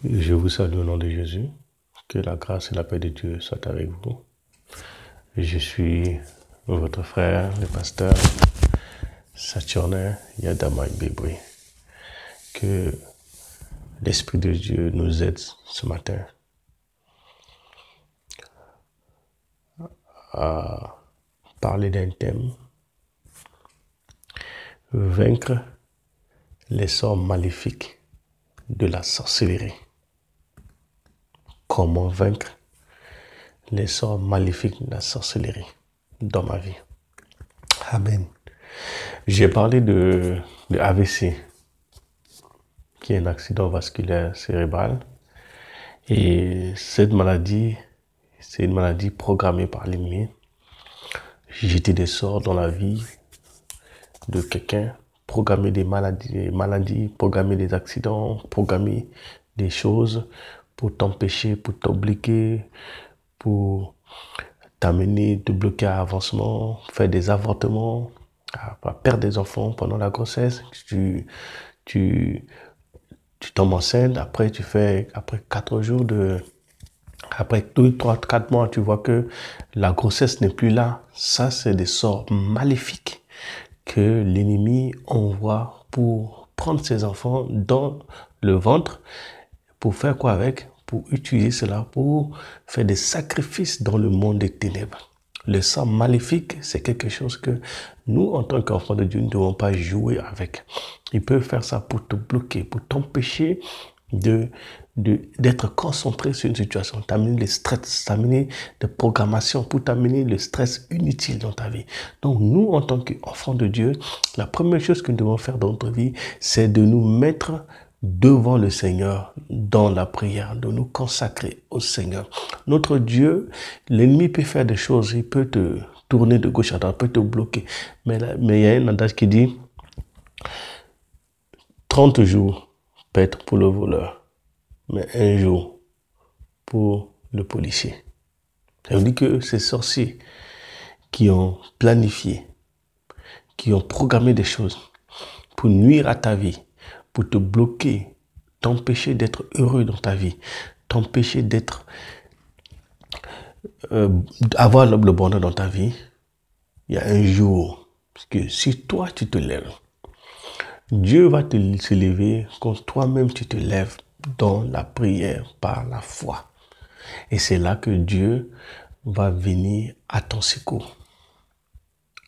Je vous salue au nom de Jésus. Que la grâce et la paix de Dieu soient avec vous. Je suis votre frère, le pasteur Saturnin Yadama Ibebwe. Que l'Esprit de Dieu nous aide ce matin à parler d'un thème: vaincre les sorts maléfiques de la sorcellerie. Comment vaincre les sorts maléfiques de la sorcellerie dans ma vie. Amen. J'ai parlé de AVC, qui est un accident vasculaire cérébral. Et cette maladie, c'est une maladie programmée par l'ennemi. Jeter des sorts dans la vie de quelqu'un, programmer des maladies, programmer des accidents, programmer des choses pour t'empêcher, pour t'obliger, pour t'amener, te bloquer à avancement, faire des avortements, à perdre des enfants pendant la grossesse. Tu tombes enceinte, après 4 jours après 2, 3, 4 mois, tu vois que la grossesse n'est plus là. Ça, c'est des sorts maléfiques que l'ennemi envoie pour prendre ses enfants dans le ventre. Pour faire quoi avec? Pour utiliser cela pour faire des sacrifices dans le monde des ténèbres. Le sang maléfique, c'est quelque chose que nous, en tant qu'enfants de Dieu, ne devons pas jouer avec. Il peut faire ça pour te bloquer, pour t'empêcher d'être concentré sur une situation, t'amener le stress, t'amener des programmations, pour t'amener le stress inutile dans ta vie. Donc nous, en tant qu'enfants de Dieu, la première chose que nous devons faire dans notre vie, c'est de nous mettre devant le Seigneur dans la prière, de nous consacrer au Seigneur. Notre Dieu, l'ennemi peut faire des choses, il peut te tourner de gauche à droite, peut te bloquer. Mais il y a un adage qui dit 30 jours peut être pour le voleur, mais 1 jour pour le policier. Ça veut dire que ces sorciers qui ont planifié, qui ont programmé des choses pour nuire à ta vie, pour te bloquer, t'empêcher d'être heureux dans ta vie, t'empêcher d'être avoir le bonheur dans ta vie, il y a un jour, parce que si toi tu te lèves, Dieu va se lever quand toi-même tu te lèves dans la prière par la foi. Et c'est là que Dieu va venir à ton secours.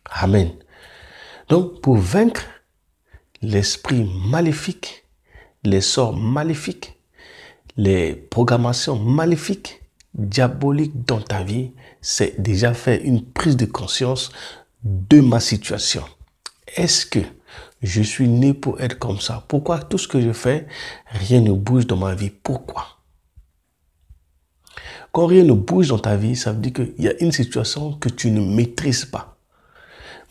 Amen. Donc, pour vaincre l'esprit maléfique, les sorts maléfiques, les programmations maléfiques, diaboliques dans ta vie, c'est déjà faire une prise de conscience de ma situation. Est-ce que je suis né pour être comme ça? Pourquoi tout ce que je fais, rien ne bouge dans ma vie? Pourquoi? Quand rien ne bouge dans ta vie, ça veut dire qu'il y a une situation que tu ne maîtrises pas.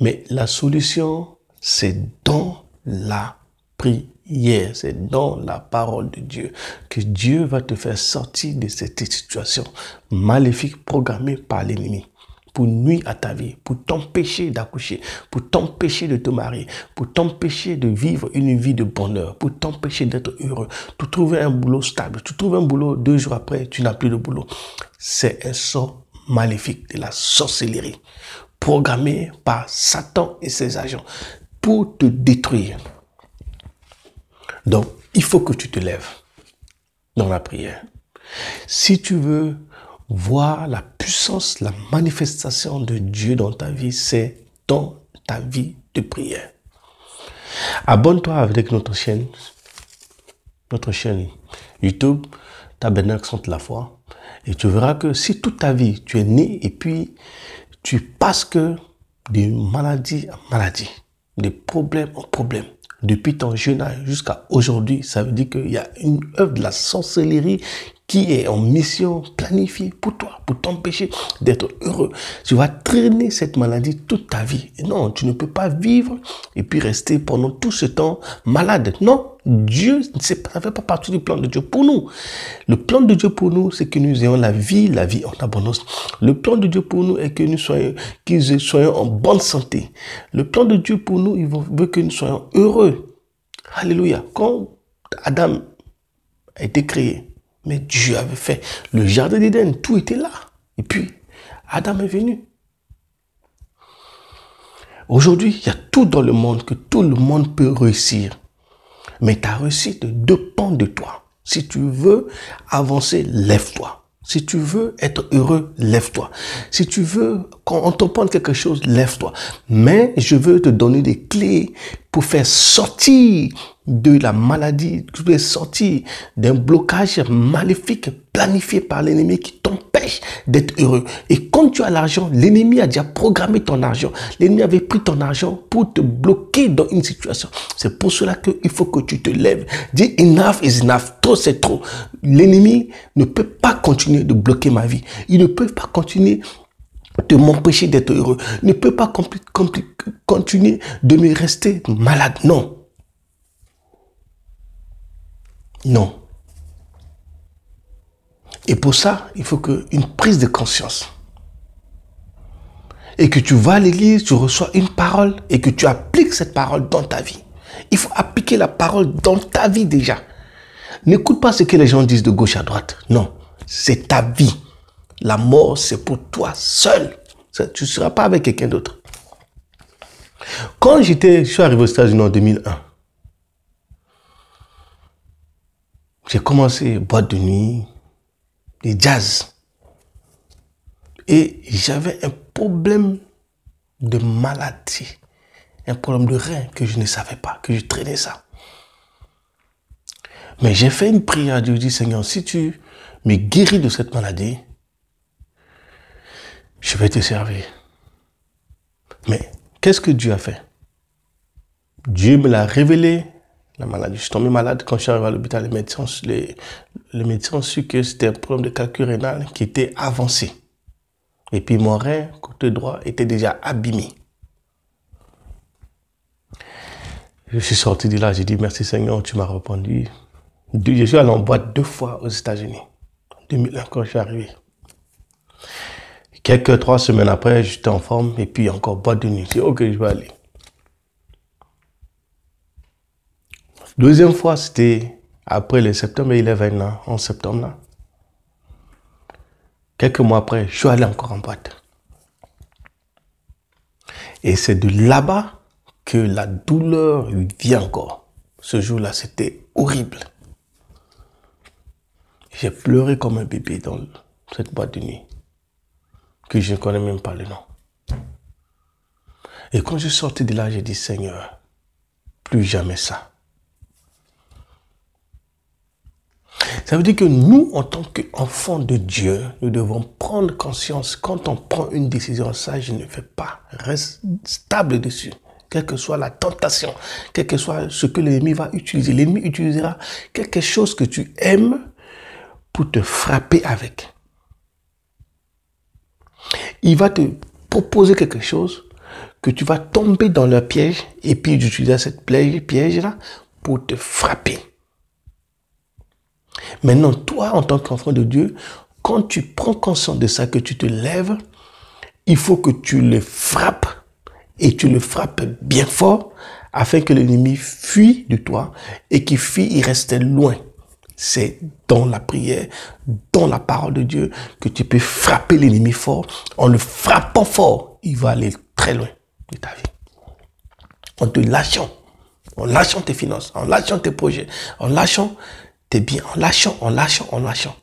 Mais la solution, c'est dans la prière, c'est dans la parole de Dieu que Dieu va te faire sortir de cette situation maléfique programmée par l'ennemi pour nuire à ta vie, pour t'empêcher d'accoucher, pour t'empêcher de te marier, pour t'empêcher de vivre une vie de bonheur, pour t'empêcher d'être heureux, pour trouver un boulot stable. Tu trouves un boulot, 2 jours après, tu n'as plus de boulot. C'est un sort maléfique de la sorcellerie, programmé par Satan et ses agents pour te détruire. Donc, il faut que tu te lèves dans la prière. Si tu veux voir la puissance, la manifestation de Dieu dans ta vie, c'est dans ta vie de prière. Abonne-toi avec notre chaîne YouTube, Tabernacle Centre la Foi, et tu verras que si toute ta vie, tu es né et puis tu passes que de maladie en maladie, de problème en problème, depuis ton jeune âge jusqu'à aujourd'hui, ça veut dire qu'il y a une œuvre de la sorcellerie qui est en mission planifiée pour toi, pour t'empêcher d'être heureux. Tu vas traîner cette maladie toute ta vie. Et non, tu ne peux pas vivre et puis rester pendant tout ce temps malade. Non, Dieu, ça ne fait pas partie du plan de Dieu pour nous. Le plan de Dieu pour nous, c'est que nous ayons la vie en abondance. Le plan de Dieu pour nous est que nous soyons en bonne santé. Le plan de Dieu pour nous, il veut que nous soyons heureux. Alléluia. Quand Adam a été créé, Mais Dieu avait fait le jardin d'Éden, tout était là. Et puis, Adam est venu. Aujourd'hui, il y a tout dans le monde que tout le monde peut réussir. Mais ta réussite dépend de toi. Si tu veux avancer, lève-toi. Si tu veux être heureux, lève-toi. Si tu veux entreprendre quelque chose, lève-toi. Mais je veux te donner des clés pour faire sortir de la maladie, pour faire sortir d'un blocage maléfique planifié par l'ennemi qui t'empêche d'être heureux. Et quand tu as l'argent, l'ennemi a déjà programmé ton argent. L'ennemi avait pris ton argent pour te bloquer dans une situation. C'est pour cela qu'il faut que tu te lèves. Dis enough is enough. Trop c'est trop. L'ennemi ne peut pas continuer de bloquer ma vie. Il ne peut pas continuer de m'empêcher d'être heureux. Il ne peut pas continuer de me rester malade. Non. Non. Et pour ça, il faut une prise de conscience. Et que tu vas à l'église, tu reçois une parole et que tu appliques cette parole dans ta vie. Il faut appliquer la parole dans ta vie déjà. N'écoute pas ce que les gens disent de gauche à droite. Non, c'est ta vie. La mort, c'est pour toi seul. Tu ne seras pas avec quelqu'un d'autre. Quand je suis arrivé aux États-Unis en 2001, j'ai commencé boîte de nuit, des jazz. Et j'avais un problème de maladie, un problème de rein que je ne savais pas, que je traînais ça. Mais j'ai fait une prière à Dieu, je dis Seigneur, si tu me guéris de cette maladie, je vais te servir. Mais qu'est-ce que Dieu a fait? Dieu me l'a révélé, la maladie. Je suis tombé malade quand je suis arrivé à l'hôpital. Les médecins ont su que c'était un problème de calcul rénal qui était avancé. Et puis mon rein, côté droit, était déjà abîmé. Je suis sorti de là, j'ai dit merci Seigneur, tu m'as répondu. Je suis allé en boîte 2 fois aux États-Unis. En 2001, quand je suis arrivé. Quelques 3 semaines après, j'étais en forme et puis encore boîte de nuit. J'ai dit ok, je vais aller. Deuxième fois, c'était après le septembre 11 là, en septembre là. Quelques mois après, je suis allé encore en boîte. Et c'est de là-bas que la douleur vient encore. Ce jour-là, c'était horrible. J'ai pleuré comme un bébé dans cette boîte de nuit, que je ne connais même pas le nom. Et quand je sortais de là, j'ai dit, Seigneur, plus jamais ça. Ça veut dire que nous, en tant qu'enfants de Dieu, nous devons prendre conscience. Quand on prend une décision, ça, je ne fais pas. Reste stable dessus. Quelle que soit la tentation, quel que soit ce que l'ennemi va utiliser. L'ennemi utilisera quelque chose que tu aimes pour te frapper avec. Il va te proposer quelque chose que tu vas tomber dans le piège et puis utiliser cette piège-là pour te frapper. Maintenant, toi, en tant qu'enfant de Dieu, quand tu prends conscience de ça, que tu te lèves, il faut que tu le frappes et tu le frappes bien fort afin que l'ennemi fuit de toi et qu'il fuit, il reste loin. C'est dans la prière, dans la parole de Dieu que tu peux frapper l'ennemi fort. En le frappant fort, il va aller très loin de ta vie. En te lâchant tes finances, en lâchant tes projets, en lâchant tes biens, en lâchant.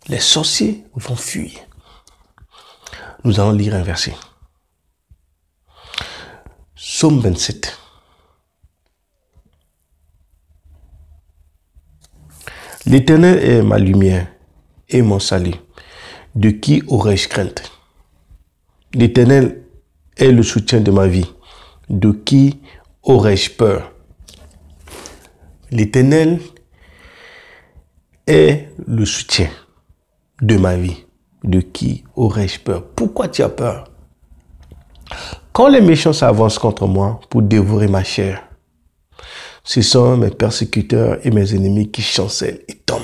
Les sorciers vont fuir. Nous allons lire un verset. Psaume 27. L'Éternel est ma lumière et mon salut. De qui aurais-je crainte? L'Éternel est le soutien de ma vie. De qui aurais-je peur? L'Éternel est le soutien de ma vie. De qui aurais-je peur? Pourquoi tu as peur? Quand les méchants s'avancent contre moi pour dévorer ma chair, ce sont mes persécuteurs et mes ennemis qui chancellent et tombent.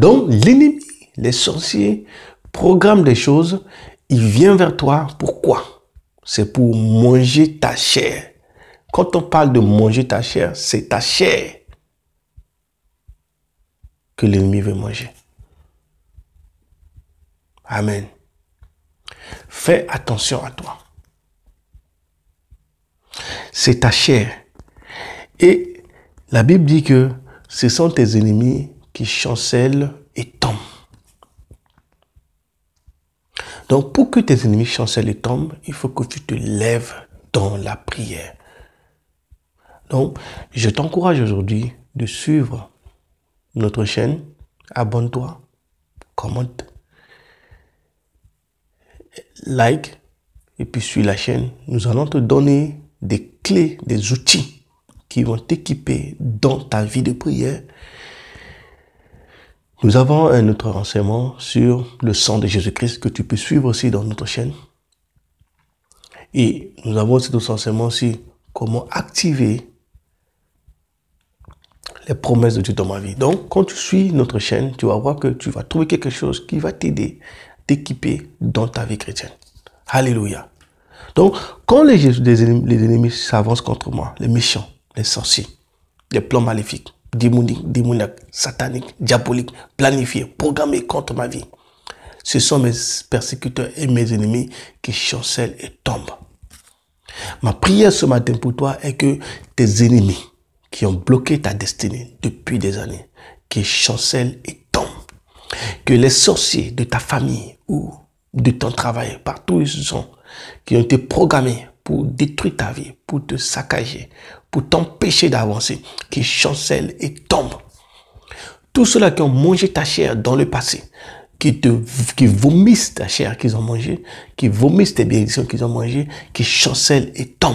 Donc, l'ennemi, les sorciers, programment des choses, il vient vers toi. Pourquoi? C'est pour manger ta chair. Quand on parle de manger ta chair, c'est ta chair. que l'ennemi veut manger. Amen. Fais attention à toi. C'est ta chair. Et la Bible dit que ce sont tes ennemis qui chancellent et tombent. Donc, pour que tes ennemis chancellent et tombent, il faut que tu te lèves dans la prière. Donc, je t'encourage aujourd'hui de suivre notre chaîne. Abonne-toi, commente, like, et puis suis la chaîne. Nous allons te donner des clés, des outils qui vont t'équiper dans ta vie de prière. Nous avons un autre renseignement sur le sang de Jésus-Christ que tu peux suivre aussi dans notre chaîne. Et nous avons aussi d'autres renseignements sur comment activer les promesses de Dieu dans ma vie. Donc, quand tu suis notre chaîne, tu vas voir que tu vas trouver quelque chose qui va t'aider, t'équiper dans ta vie chrétienne. Alléluia. Donc, quand les ennemis s'avancent contre moi, les méchants, les sorciers, les plans maléfiques, démoniaques, sataniques, diaboliques, planifiés, programmés contre ma vie, ce sont mes persécuteurs et mes ennemis qui chancellent et tombent. Ma prière ce matin pour toi est que tes ennemis qui ont bloqué ta destinée depuis des années, qui chancellent et tombent, que les sorciers de ta famille ou de ton travail, partout où ils sont, qui ont été programmés pour détruire ta vie, pour te saccager, pour t'empêcher d'avancer, qui chancellent et tombent. Tous ceux-là qui ont mangé ta chair dans le passé, qui vomissent ta chair qu'ils ont mangée, qui vomissent tes bénédictions qu'ils ont mangées, qui chancellent et tombent.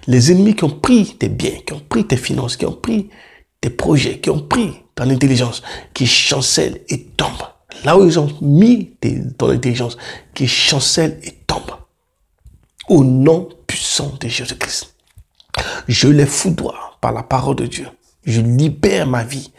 Les ennemis qui ont pris tes biens, qui ont pris tes finances, qui ont pris tes projets, qui ont pris ton intelligence, qui chancellent et tombent. Là où ils ont mis ton intelligence, qui chancellent et tombent. Au nom puissant de Jésus-Christ. Je les foudroie par la parole de Dieu. Je libère ma vie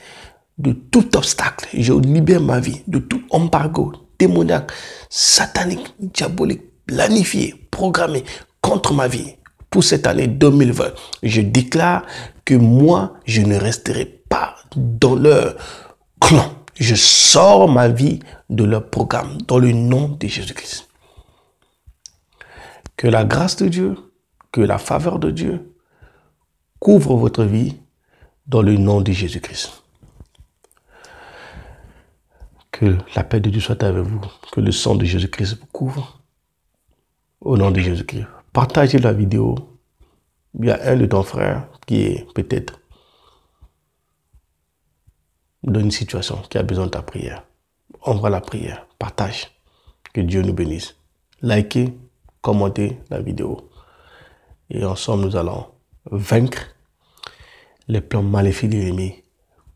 de tout obstacle. Je libère ma vie de tout embargo démoniaque, satanique, diabolique, planifié, programmé contre ma vie. Pour cette année 2020, je déclare que moi, je ne resterai pas dans leur clan. Je sors ma vie de leur programme dans le nom de Jésus-Christ. Que la grâce de Dieu, que la faveur de Dieu couvre votre vie dans le nom de Jésus-Christ. Que la paix de Dieu soit avec vous, que le sang de Jésus-Christ vous couvre au nom de Jésus-Christ. Partagez la vidéo. Il y a un de ton frère qui est peut-être dans une situation qui a besoin de ta prière. Envoie la prière, partage. Que Dieu nous bénisse. Likez, commentez la vidéo. Et ensemble, nous allons vaincre les plans maléfiques de l'ennemi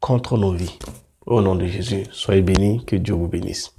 contre nos vies. Au nom de Jésus, soyez bénis, que Dieu vous bénisse.